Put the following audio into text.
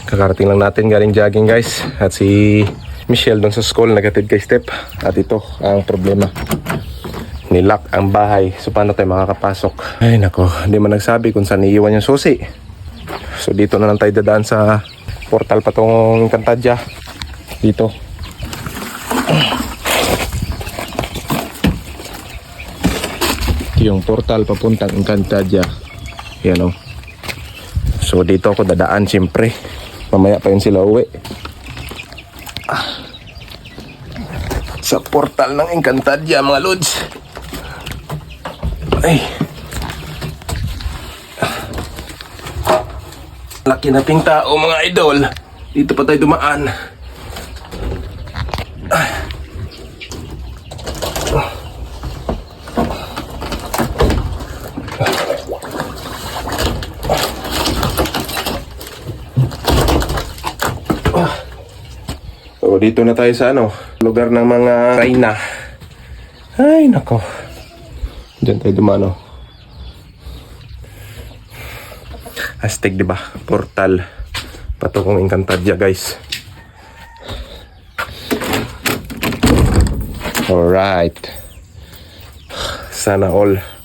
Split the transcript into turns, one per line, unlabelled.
Kakarating lang natin galing jogging guys. At si Michelle doon sa school nagatid kay Step. At ito ang problema. Nilock ang bahay. So paano tayo makakapasok? Ay nako, hindi man nagsabi kung saan iiwan yung susi. So dito na lang tayo dadaan sa portal patungong Encantadia. Dito. Ito yung portal papuntang Encantadia. Yan o. So dito ako dadaan siyempre. Mamaya pa yun sila uwi. Sa portal ng Encantadia mga lods. Ay. Laki nating tao mga idol. Dito pa tayo dumaan. So dito na tayo sa lugar ng mga Reyna. Ay nako. Diyan tayo dumano. Hashtag diba? Portal patungong Encantadia guys. Alright. Sana all.